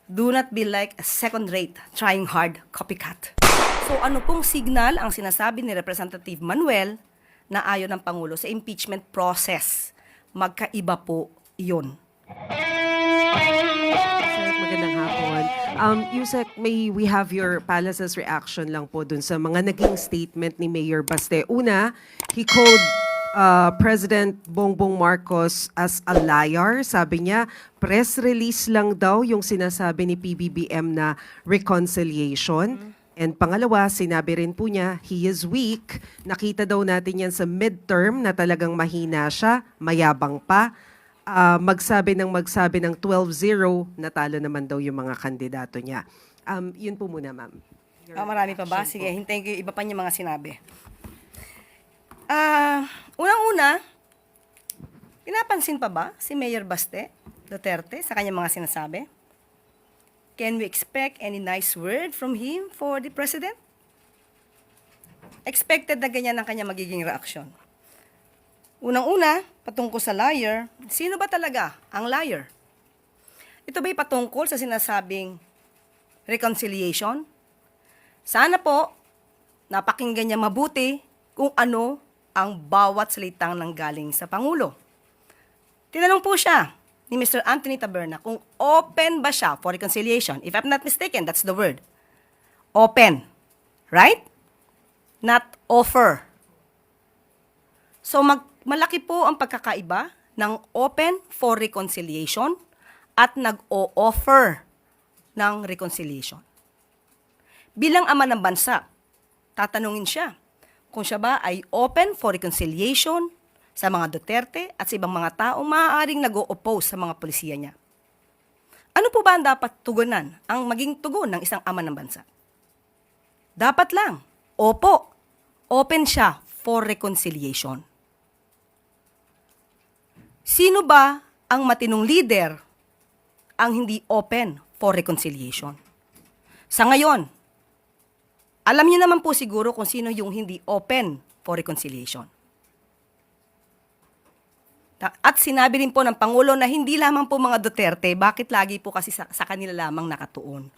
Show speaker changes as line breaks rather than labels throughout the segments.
Do not be like a second-rate, trying hard copycat. So ano pong signal ang sinasabi ni Representative Manuel na ayaw ng Pangulo sa impeachment process? Magkaiba po iyon.
Yusek, magandang hapon. Yusek, may we have your palace's reaction lang po dun sa mga naging statement ni Mayor Baste. Una, he called President Bongbong Marcos as a liar. Sabi niya, press release lang daw yung sinasabi ni PBBM na reconciliation. And pangalawa, sinabi rin po niya, he is weak. Nakita daw natin yan sa midterm na talagang mahina siya, mayabang pa. Magsabi ng 12-0, natalo naman daw yung mga kandidato niya. Yun po muna, ma'am.
Marami pa ba? Sige, hintayin ko yung iba pa niya mga sinabi. Unang-una, pinapansin pa ba si Mayor Baste Duterte sa kanyang mga sinasabi? Can we expect any nice word from him for the President? Expected na ganyan ang kanyang magiging reaksyon. Unang-una, patungkol sa liar, sino ba talaga ang liar? Ito ba'y patungkol sa sinasabing reconciliation? Sana po, napakinggan niya mabuti kung ano ang bawat salitang nanggaling sa Pangulo. Tinanong po siya ni Mr. Anthony Taberna kung open ba siya for reconciliation. If I'm not mistaken, that's the word. Open. Right? Not offer. So malaki po ang pagkakaiba ng open for reconciliation at nag-o-offer ng reconciliation. Bilang ama ng bansa, tatanungin siya kung siya ba ay open for reconciliation sa mga Duterte at sa ibang mga taong maaaring nag-o-oppose sa mga polisiya niya. Ano po ba ang dapat tugunan, ang maging tugon ng isang ama ng bansa? Dapat lang, opo, open siya for reconciliation. Sino ba ang matinong leader ang hindi open for reconciliation? Sa ngayon, alam niyo naman po siguro kung sino yung hindi open for reconciliation. At sinabi rin po ng Pangulo na hindi lamang po mga Duterte, bakit lagi po kasi sa kanila lamang nakatuon.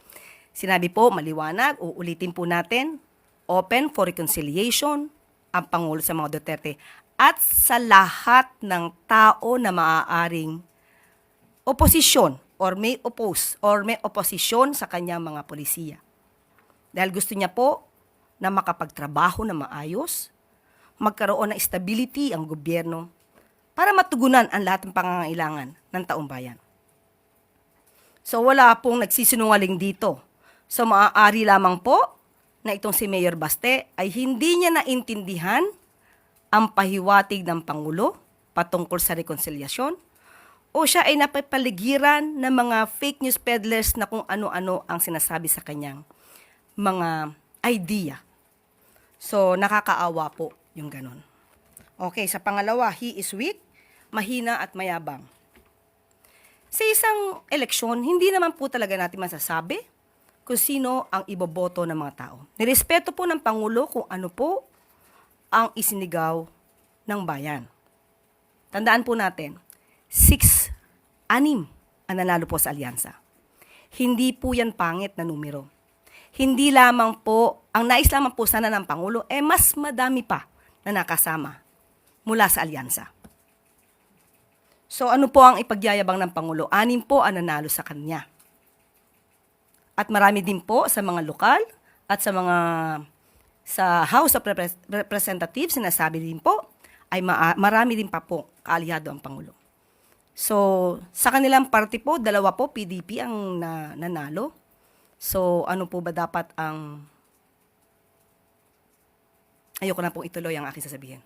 Sinabi po, maliwanag, uulitin po natin, open for reconciliation ang Pangulo sa mga Duterte at sa lahat ng tao na maaaring oposisyon or may oppose or may oposisyon sa kanyang mga polisiya. Dahil gusto niya po na makapagtrabaho na maayos, magkaroon ng stability ang gobyerno para matugunan ang lahat ng pangangailangan ng taong bayan. So wala pong nagsisinungaling dito. So maaari lamang po na itong si Mayor Baste ay hindi niya naintindihan ang pahiwatig ng Pangulo patungkol sa rekonsilyasyon o siya ay napapaligiran ng mga fake news peddlers na kung ano-ano ang sinasabi sa kanyang mga idea. So, nakakaawa po yung ganun. Okay, sa pangalawa, he is weak, mahina at mayabang. Sa isang eleksyon, hindi naman po talaga natin masasabi kung sino ang iboboto ng mga tao. Nirespeto po ng Pangulo kung ano po ang isinigaw ng bayan. Tandaan po natin, 6 ang nanalo po sa alyansa. Hindi po yan pangit na numero. Hindi lamang po, ang nais lamang po sana ng Pangulo, mas madami pa na nakasama mula sa alyansa. So ano po ang ipagyayabang ng Pangulo? 6 po ang nanalo sa kanya. At marami din po sa mga lokal at sa House of Representatives, sinasabi din po, ay marami din pa po kaalyado ang Pangulo. So, sa kanilang party po, 2 po, PDP ang nanalo. So, ano po ba dapat ang... Ayoko na pong ituloy ang aking sasabihin.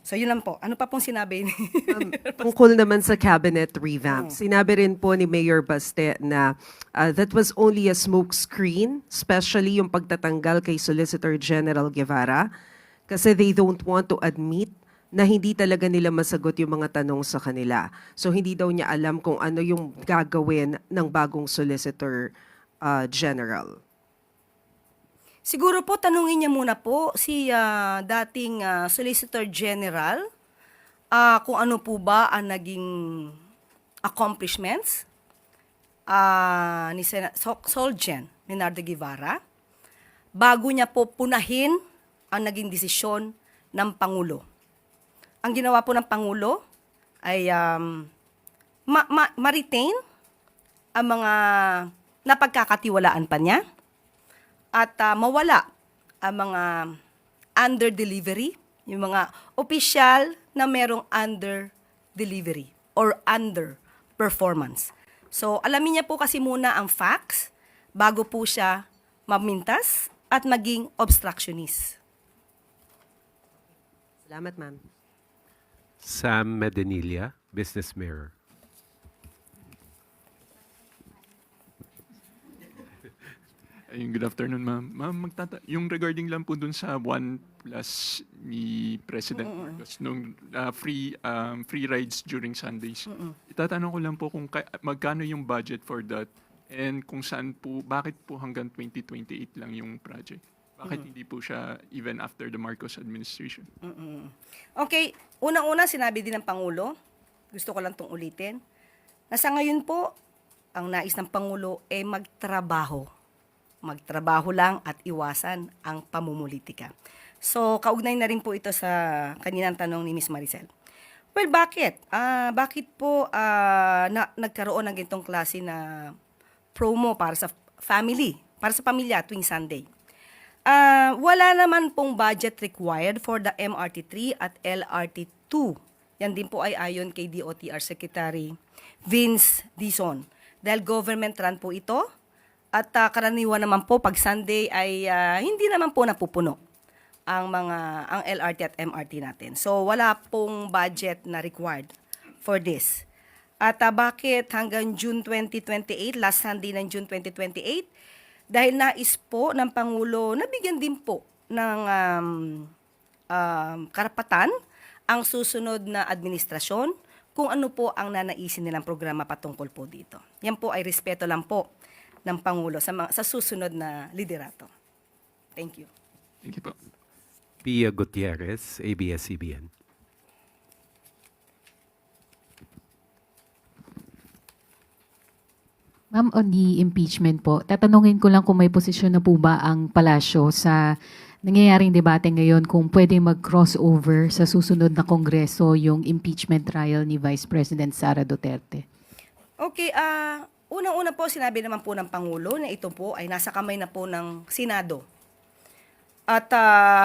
So, yun lang po. Ano pa pong sinabi?
Tungkol naman sa cabinet revamp, sinabi rin po ni Mayor Baste na that was only a smoke screen, especially yung pagtatanggal kay Solicitor General Guevara, kasi they don't want to admit na hindi talaga nila masagot yung mga tanong sa kanila. So hindi daw niya alam kung ano yung gagawin ng bagong Solicitor General.
Siguro po, tanungin niya muna po si dating Solicitor General kung ano po ba ang naging accomplishments ni Solgen Leonardo Guevara bago niya po punahin ang naging desisyon ng Pangulo. Ang ginawa po ng Pangulo ay ma-retain ang mga napagkakatiwalaan pa niya at mawala ang mga under-delivery, yung mga opisyal na merong under-delivery or under-performance. So, alamin niya po kasi muna ang facts bago po siya mamintas at maging obstructionist.
Salamat, ma'am.
Sam Medinilla, Business Mirror.
Ayun, good afternoon, ma'am. Ma'am, yung regarding lang po dun sa 1+ ni President Marcos, nung free rides during Sundays. Itatanong ko lang po kung magkano yung budget for that and kung saan po, bakit po hanggang 2028 lang yung project? Bakit hindi po siya even after the Marcos administration?
Okay, unang-una sinabi din ng Pangulo, gusto ko lang itong ulitin, na sa ngayon po, ang nais ng Pangulo ay magtrabaho. Magtrabaho lang at iwasan ang pamumulitika. So, kaugnay na rin po ito sa kaninang tanong ni Ms. Maricel. Well, bakit? Bakit po nagkaroon ng ganitong klase na promo para sa family, para sa pamilya tuwing Sunday? Wala naman pong budget required for the MRT3 at LRT2. Yan din po ay ayon kay DOTR Secretary Vince Dizon. Dahil government run po ito at karaniwan naman po pag Sunday ay hindi naman po napupuno ang LRT at MRT natin. So wala pong budget na required for this. At bakit hanggang June 2028, last Sunday ng June 2028? Dahil nais po ng Pangulo na bigyan din po ng karapatan ang susunod na administrasyon kung ano po ang nanaisin nilang programa patungkol po dito. Yan po ay respeto lang po ng Pangulo sa susunod na liderato. Thank you.
Thank you po.
Pia Gutierrez, ABS-CBN.
Ma'am, on the impeachment po, tatanungin ko lang kung may posisyon na po ba ang palasyo sa nangyayaring debate ngayon kung pwede mag-crossover sa susunod na kongreso yung impeachment trial ni Vice President Sara Duterte.
Okay, unang-una po sinabi naman po ng Pangulo na ito po ay nasa kamay na po ng Senado. At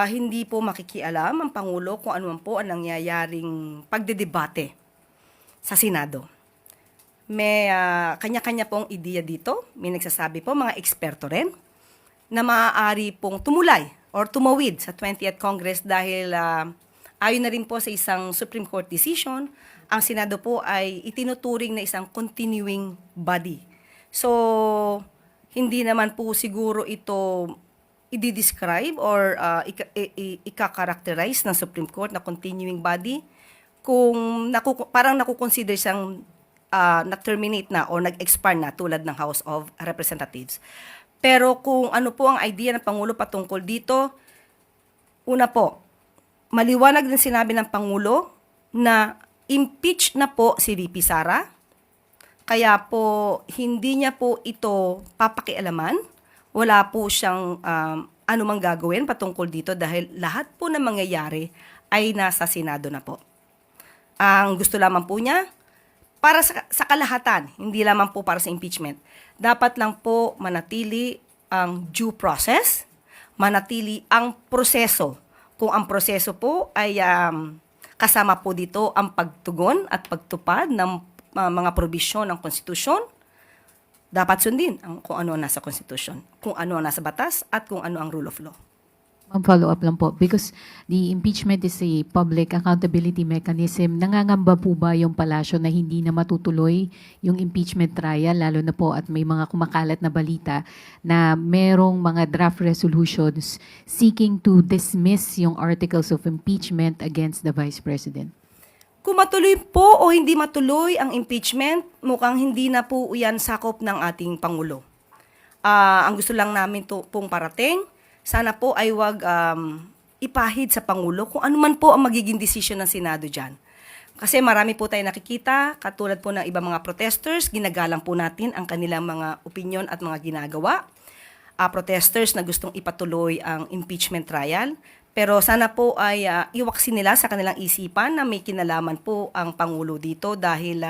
hindi po makikialam ang Pangulo kung ano man po ang nangyayaring pagdedebate sa Senado. May kanya-kanya pong ideya dito. May nagsasabi po, mga eksperto rin, na maaari pong tumulay or tumawid sa 20th Congress dahil ayon na rin po sa isang Supreme Court decision, ang Senado po ay itinuturing na isang continuing body. So, hindi naman po siguro ito i-describe or ika-characterize ng Supreme Court na continuing body kung parang nakukonsider siyang na-terminate na o nag-expire na tulad ng House of Representatives. Pero kung ano po ang idea ng Pangulo patungkol dito, una po, maliwanag din sinabi ng Pangulo na impeach na po si VP Sara, kaya po hindi niya po ito papakialaman, wala po siyang anumang gagawin patungkol dito dahil lahat po na mangyayari ay nasa Senado na po. Ang gusto lamang po niya, para sa kalahatan, hindi lamang po para sa impeachment, dapat lang po manatili ang due process, manatili ang proseso. Kung ang proseso po ay kasama po dito ang pagtugon at pagtupad ng mga probisyon ng konstitusyon, dapat sundin kung ano ang nasa konstitusyon, kung ano ang nasa batas, at kung ano ang rule of law.
Ma'am, follow up lang po. Because the impeachment is a public accountability mechanism. Nangangamba po ba yung palasyo na hindi na matutuloy yung impeachment trial, lalo na po at may mga kumakalat na balita na merong mga draft resolutions seeking to dismiss yung articles of impeachment against the Vice President?
Kung matuloy po o hindi matuloy ang impeachment, mukhang hindi na po yan sakop ng ating Pangulo. Ang gusto lang namin pong parating, sana po ay wag ipahid sa Pangulo kung ano man po ang magiging desisyon ng Senado dyan. Kasi marami po tayo nakikita, katulad po ng ibang mga protesters, ginagalang po natin ang kanilang mga opinion at mga ginagawa. Protesters na gustong ipatuloy ang impeachment trial. Pero sana po ay iwaksin nila sa kanilang isipan na may kinalaman po ang Pangulo dito dahil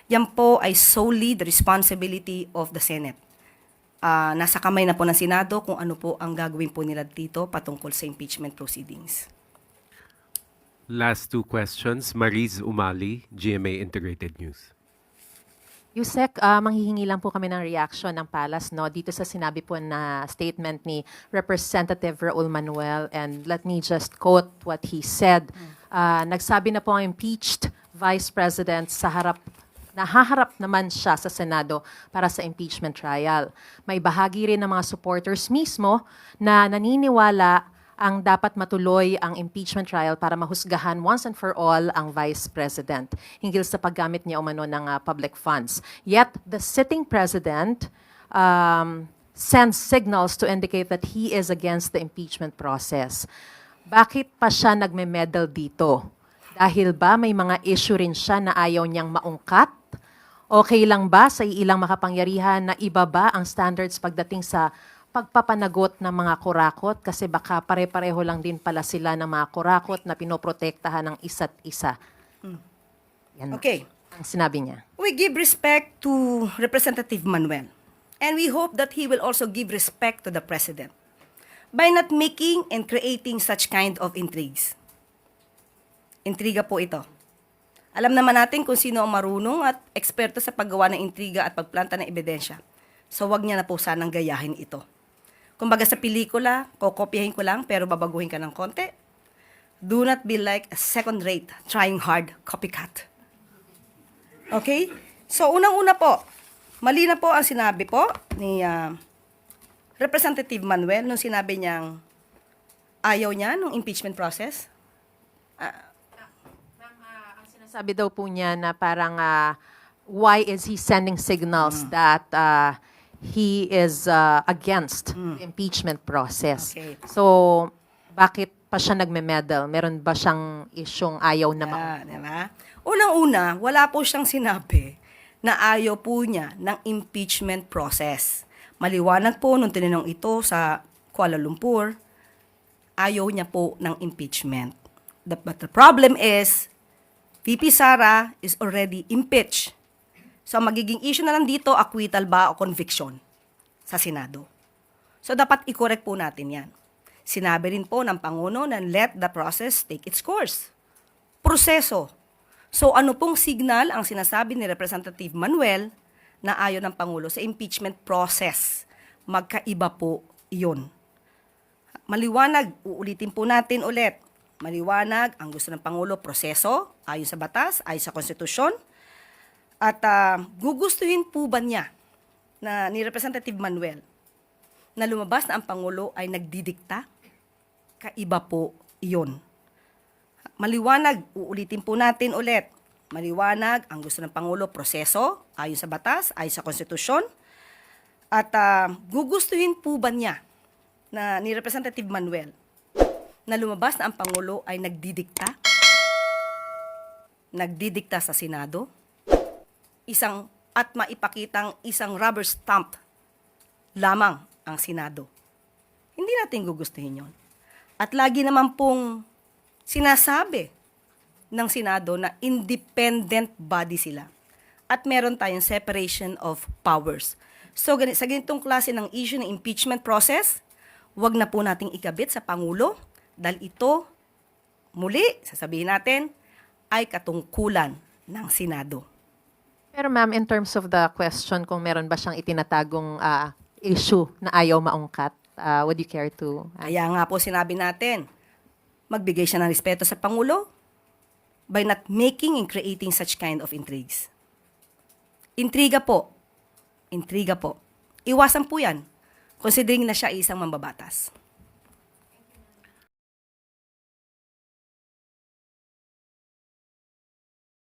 yan po ay solely the responsibility of the Senate. Nasa kamay na po ng Senado kung ano po ang gagawin po nila dito patungkol sa impeachment proceedings.
Last two questions. Mariz Umali, GMA Integrated News.
Yusek, manghihingi lang po kami ng reaction ng Palace no dito sa sinabi po na statement ni Representative Raul Manuel, and let me just quote what he said. Nagsabi na po ang impeached Vice President sa nahaharap naman siya sa Senado para sa impeachment trial. May bahagi rin ng mga supporters mismo na naniniwala ang dapat matuloy ang impeachment trial para mahusgahan once and for all ang Vice President hinggil sa paggamit niya umano ng public funds. Yet, the sitting President sends signals to indicate that he is against the impeachment process. Bakit pa siya nagme-meddle dito? Dahil ba may mga issue rin siya na ayaw niyang maungkat? Okay lang ba sa ilang makapangyarihan na ibaba ang standards pagdating sa pagpapanagot ng mga kurakot, kasi baka pare-pareho lang din pala sila ng mga kurakot na pinoprotektahan ng isa't isa. Yan
Okay.
ang sinabi niya.
We give respect to Representative Manuel, and we hope that he will also give respect to the President by not making and creating such kind of intrigues. Intriga po ito. Alam naman natin kung sino ang marunong at eksperto sa paggawa ng intriga at pagplanta ng ebidensya. So wag niya na po sanang gayahin ito. Kumbaga sa pelikula, kokopyahin ko lang pero babaguhin ka ng konti. Do not be like a second-rate, trying hard copycat. Okay? So unang-una po, mali na po ang sinabi po ni Representative Manuel nung sinabi niyang ayaw niya nung impeachment process.
Ang sinasabi daw po niya na parang why is he sending signals that he is against the impeachment process.
Okay.
So, bakit pa siya nagme-meddle? Meron ba siyang isyong ayaw na
Diba? Unang-una, wala po siyang sinabi na ayaw po niya ng impeachment process. Maliwanag po nung tinanong ito sa Kuala Lumpur, ayaw niya po ng impeachment. But the problem is, VP Sara is already impeached. So, ang magiging issue na lang dito, acquittal ba o conviction sa Senado. So, dapat i-correct po natin yan. Sinabi rin po ng Pangulo na let the process take its course. Proseso. So, ano pong signal ang sinasabi ni Representative Manuel na ayaw ng Pangulo sa impeachment process? Magkaiba po iyon. Maliwanag, uulitin po natin ulit. Maliwanag, ang gusto ng Pangulo, proseso, ayon sa batas, ayon sa konstitusyon. At gugustuhin po ba niya na ni Representative Manuel na lumabas na ang Pangulo ay nagdidikta? Kaiba po iyon. Maliwanag, uulitin po natin ulit. Maliwanag, ang gusto ng Pangulo, proseso, ayon sa batas, ayon sa konstitusyon. At gugustuhin po ba niya na ni Representative Manuel na lumabas na ang Pangulo ay nagdidikta? Nagdidikta sa Senado? At maipakitang isang rubber stamp lamang ang Senado. Hindi natin gugustuhin yon. At lagi naman pong sinasabi ng Senado na independent body sila. At meron tayong separation of powers. So sa ganitong klase ng issue ng impeachment process, wag na po nating ikabit sa Pangulo dahil ito, muli, sasabihin natin, ay katungkulan ng Senado.
Pero ma'am, in terms of the question kung meron ba siyang itinatagong issue na ayaw maungkat, would you care to?
Kaya nga po sinabi natin, magbigay siya ng respeto sa Pangulo by not making and creating such kind of intrigues. Intriga po. Intriga po. Iwasan po yan, considering na siya ay isang mambabatas.